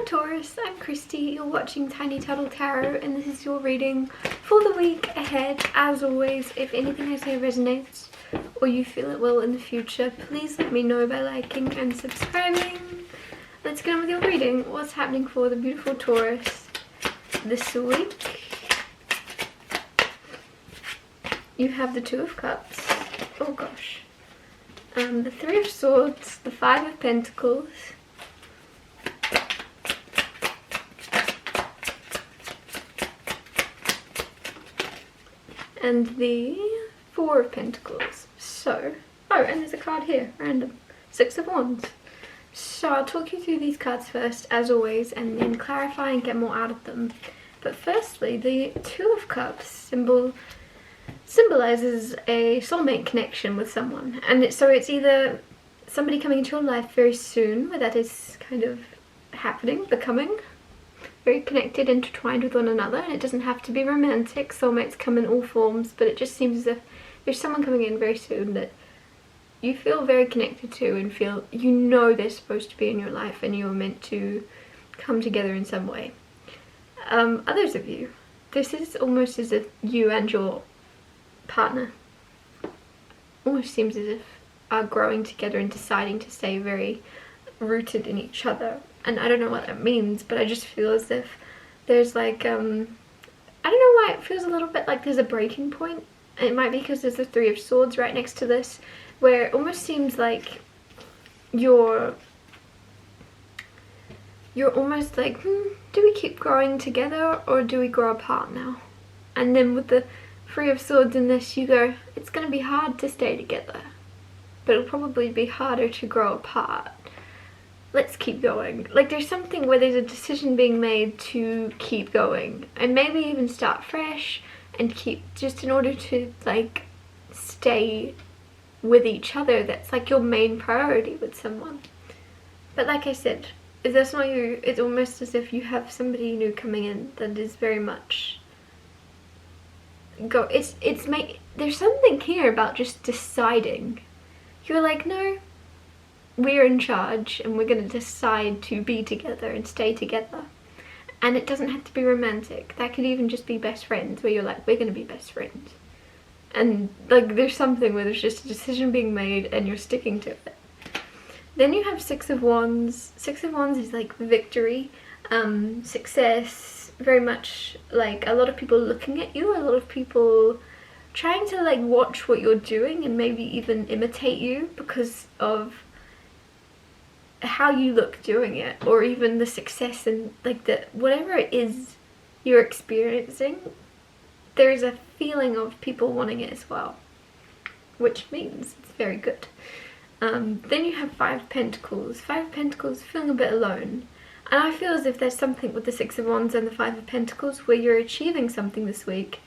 Hello Taurus, I'm Christy, you're watching Tiny Turtle Tarot and this is your reading for the week ahead. As always, if anything I say resonates or you feel it will in the future, please let me know by liking and subscribing. Let's get on with your reading. What's happening for the beautiful Taurus this week? You have the Two of Cups, oh gosh, the Three of Swords, the Five of Pentacles, and the Four of Pentacles. So, oh, and there's a card here, random, Six of Wands. So I'll talk you through these cards first, as always, and then clarify and get more out of them. But firstly, the Two of Cups symbolizes a soulmate connection with someone. And so it's either somebody coming into your life very soon, where that is kind of happening, becoming very connected, intertwined with one another, and it doesn't have to be romantic. Soulmates come in all forms, but it just seems as if there's someone coming in very soon that you feel very connected to and feel you know they're supposed to be in your life and you're meant to come together in some way. Others of you, this is almost as if you and your partner almost seems as if are growing together and deciding to stay very rooted in each other. And I don't know what that means, but I just feel as if there's like, I don't know why it feels a little bit like there's a breaking point. It might be because there's the Three of Swords right next to this, where it almost seems like you're almost like, do we keep growing together or do we grow apart now? And then with the Three of Swords in this, you go, it's going to be hard to stay together, but it'll probably be harder to grow apart. Let's keep going. Like, there's something where there's a decision being made to keep going and maybe even start fresh and keep, just in order to like stay with each other. That's like your main priority with someone. But like I said, if that's not you, it's almost as if you have somebody new coming in that is very much there's something here about just deciding. You're like, no, we're in charge and we're going to decide to be together and stay together. And it doesn't have to be romantic. That could even just be best friends, where you're like, we're going to be best friends. And like, there's something where there's just a decision being made and you're sticking to it. Then you have Six of Wands. Six of Wands is like victory, success, very much like a lot of people looking at you, a lot of people trying to like watch what you're doing and maybe even imitate you because of how you look doing it, or even the success and like the whatever it is you're experiencing. There's a feeling of people wanting it as well, which means it's very good. Then you have Five of Pentacles. Five of Pentacles, feeling a bit alone. And I feel as if there's something with the Six of Wands and the Five of Pentacles where you're achieving something this week,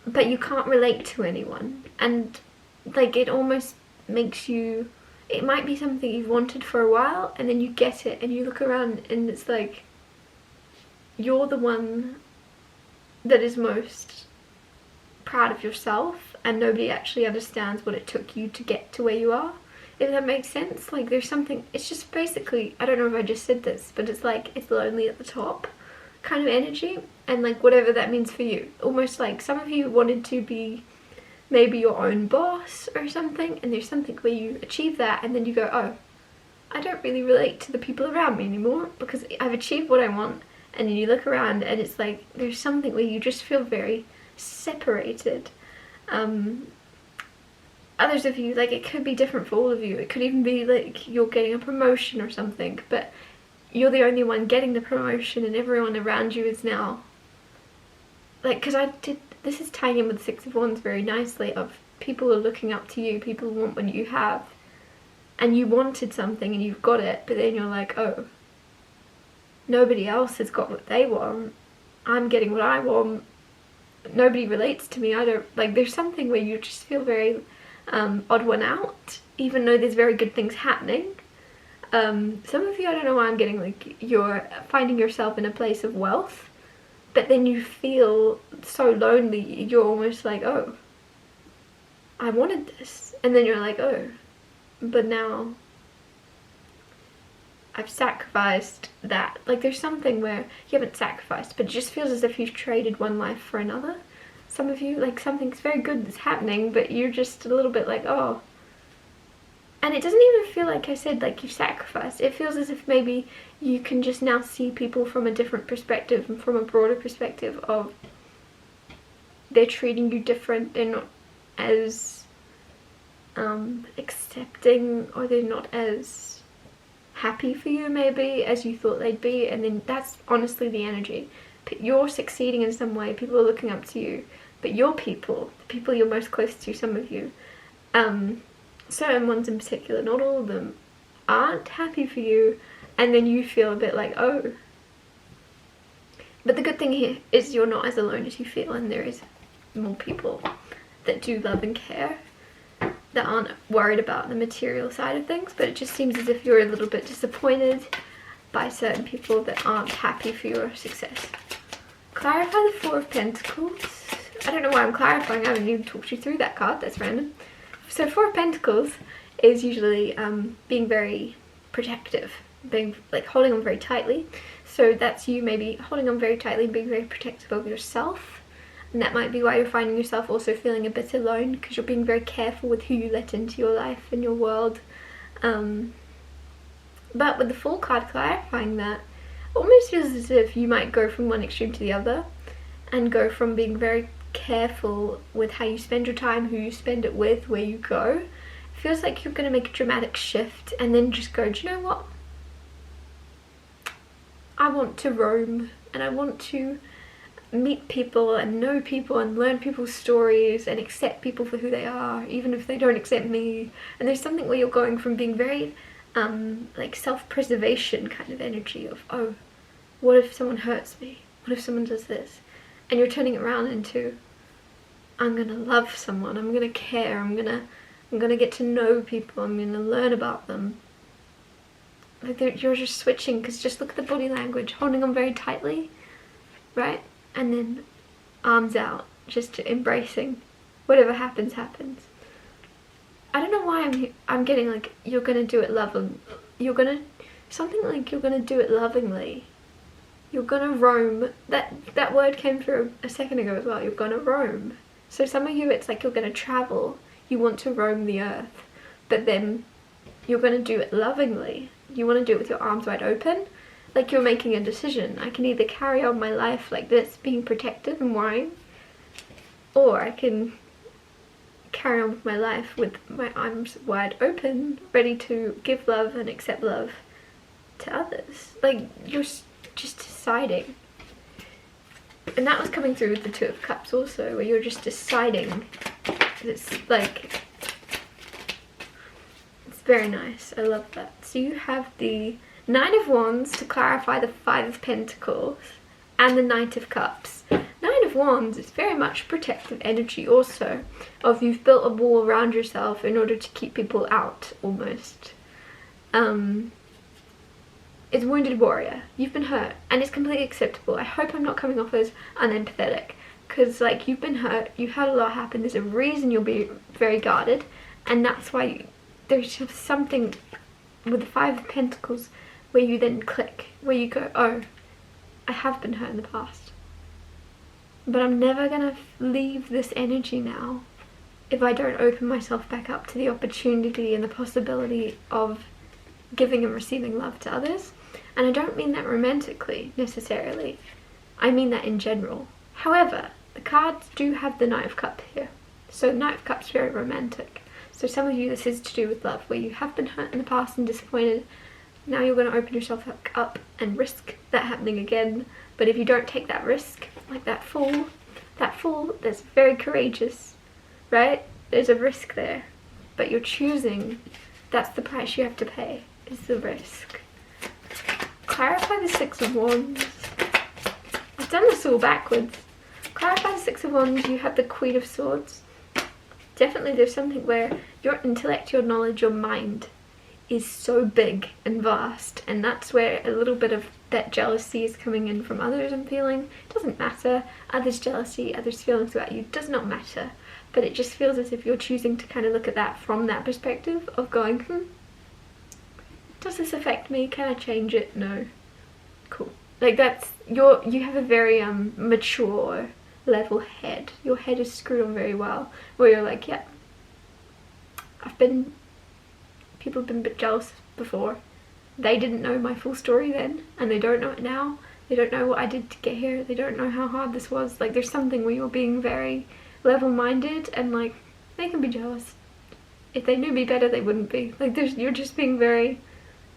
but you can't relate to anyone. And like, it almost makes you, it might be something you've wanted for a while and then you get it and you look around and it's like, you're the one that is most proud of yourself and nobody actually understands what it took you to get to where you are. If that makes sense. Like, there's something, it's just basically, I don't know if I just said this, but it's like, it's lonely at the top kind of energy, and like whatever that means for you. Almost like some of you wanted to be maybe your own boss or something, and there's something where you achieve that and then you go, oh, I don't really relate to the people around me anymore because I've achieved what I want. And then you look around and it's like, there's something where you just feel very separated. Others of you, like, it could be different for all of you. It could even be like you're getting a promotion or something, but you're the only one getting the promotion and everyone around you is now like, because this is tying in with Six of Wands very nicely, of people are looking up to you, people want what you have, and you wanted something and you've got it, but then you're like, oh, nobody else has got what they want, I'm getting what I want, nobody relates to me, I don't, like, there's something where you just feel very odd one out, even though there's very good things happening. Some of you, I don't know why I'm getting like, you're finding yourself in a place of wealth, but then you feel so lonely, you're almost like, oh, I wanted this, and then you're like, oh, but now I've sacrificed that. Like, there's something where you haven't sacrificed, but it just feels as if you've traded one life for another. Some of you, like, something's very good that's happening, but you're just a little bit like, oh. And it doesn't even feel like I said, like, you've sacrificed. It feels as if maybe you can just now see people from a different perspective and from a broader perspective of they're treating you different. They're not as accepting, or they're not as happy for you maybe as you thought they'd be. And then that's honestly the energy. You're succeeding in some way, people are looking up to you, but your people, the people you're most close to, some of you, certain ones in particular, not all of them, aren't happy for you, and then you feel a bit like, oh. But the good thing here is you're not as alone as you feel, and there is more people that do love and care, that aren't worried about the material side of things. But it just seems as if you're a little bit disappointed by certain people that aren't happy for your success. Clarify the Four of Pentacles. I don't know why I'm clarifying, I haven't even talked you through that card, that's random. So Four of Pentacles is usually being very protective, being like holding on very tightly. So that's you maybe holding on very tightly and being very protective of yourself. And that might be why you're finding yourself also feeling a bit alone, because you're being very careful with who you let into your life and your world. But with the Fool card clarifying that, it almost feels as if you might go from one extreme to the other and go from being very careful with how you spend your time, who you spend it with, where you go. It feels like you're going to make a dramatic shift and then just go, do you know what? I want to roam, and I want to meet people and know people and learn people's stories and accept people for who they are, even if they don't accept me. And there's something where you're going from being very like self-preservation kind of energy of, oh, what if someone hurts me? What if someone does this? And you're turning it around into, I'm gonna love someone, I'm gonna care, I'm gonna get to know people, I'm gonna learn about them. Like, you're just switching, because just look at the body language, holding on very tightly, right? And then arms out, just embracing whatever happens, happens. I don't know why I'm getting like, you're gonna do it something like you're gonna do it lovingly. You're gonna roam. That word came through a second ago as well. You're gonna roam. So some of you, it's like you're gonna travel. You want to roam the earth, but then you're gonna do it lovingly. You want to do it with your arms wide open. Like you're making a decision. I can either carry on my life like this, being protective and worrying, or I can carry on with my life with my arms wide open, ready to give love and accept love to others. Like, you're just deciding. And that was coming through with the Two of Cups also, where you're just deciding. It's like, it's very nice. I love that. So you have the Nine of Wands to clarify the Five of Pentacles and the Knight of Cups. Nine of Wands is very much protective energy also, of you've built a wall around yourself in order to keep people out, almost. It's wounded warrior. You've been hurt, and it's completely acceptable. I hope I'm not coming off as unempathetic, because like, you've been hurt, you've had a lot happen, there's a reason you'll be very guarded, and that's why there's just something with the Five of Pentacles where you then click, where you go, oh, I have been hurt in the past, but I'm never gonna leave this energy now if I don't open myself back up to the opportunity and the possibility of giving and receiving love to others. And I don't mean that romantically necessarily, I mean that in general. However, the cards do have the Knight of Cups here, so Knight of Cups is very romantic. So some of you, this is to do with love, where you have been hurt in the past and disappointed. Now you're going to open yourself up and risk that happening again. But if you don't take that risk, like that fool that's very courageous, right? There's a risk there, but you're choosing. That's the price you have to pay, is the risk. Clarify the Six of Wands. I've done this all backwards. Clarify the Six of Wands. You have the Queen of Swords. Definitely there's something where your intellect, your knowledge, your mind is so big and vast, and that's where a little bit of that jealousy is coming in from others. I'm feeling it doesn't matter. Others' jealousy, others' feelings about you does not matter, but it just feels as if you're choosing to kind of look at that from that perspective of going, Does this affect me? Can I change it? No. Cool. Like that's you have a very mature level head. Your head is screwed on very well, where you're like, yeah, people have been a bit jealous before. They didn't know my full story then, and they don't know it now. They don't know what I did to get here. They don't know how hard this was. Like, there's something where you're being very level-minded, and like, they can be jealous. If they knew me better, they wouldn't be. Like, you're just being very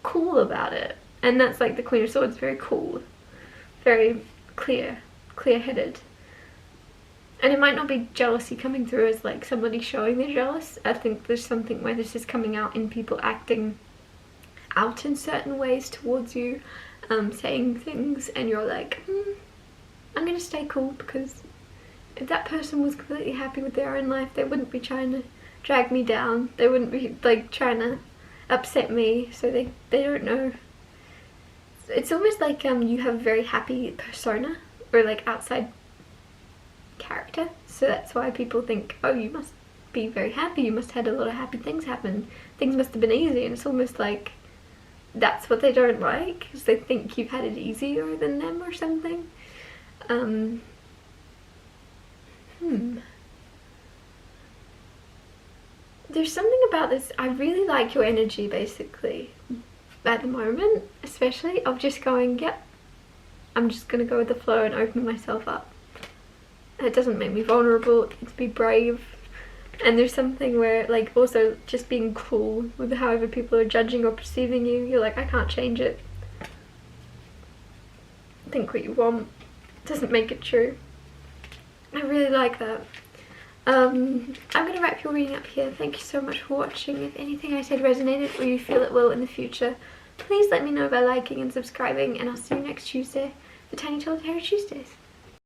cool about it. And that's like the Queen of Swords, very cool. Very clear-headed. And it might not be jealousy coming through as like somebody showing they're jealous. I think there's something where this is coming out in people acting out in certain ways towards you, saying things, and you're like, I'm gonna stay cool, because if that person was completely happy with their own life, they wouldn't be trying to drag me down. They wouldn't be like trying to upset me, so they don't know. It's almost like you have a very happy persona, or like outside character, so that's why people think, oh, you must be very happy, you must have had a lot of happy things happen, things must have been easy. And it's almost like that's what they don't like, because they think you've had it easier than them or something. There's something about this, I really like your energy basically at the moment, especially of just going, yep, I'm just gonna go with the flow and open myself up. It doesn't make me vulnerable, it's be brave. And there's something where, like, also just being cool with however people are judging or perceiving you. You're like, I can't change it. Think what you want. Doesn't make it true. I really like that. I'm going to wrap your reading up here. Thank you so much for watching. If anything I said resonated or you feel it will in the future, please let me know by liking and subscribing. And I'll see you next Tuesday for Tiny Solitary Tuesdays.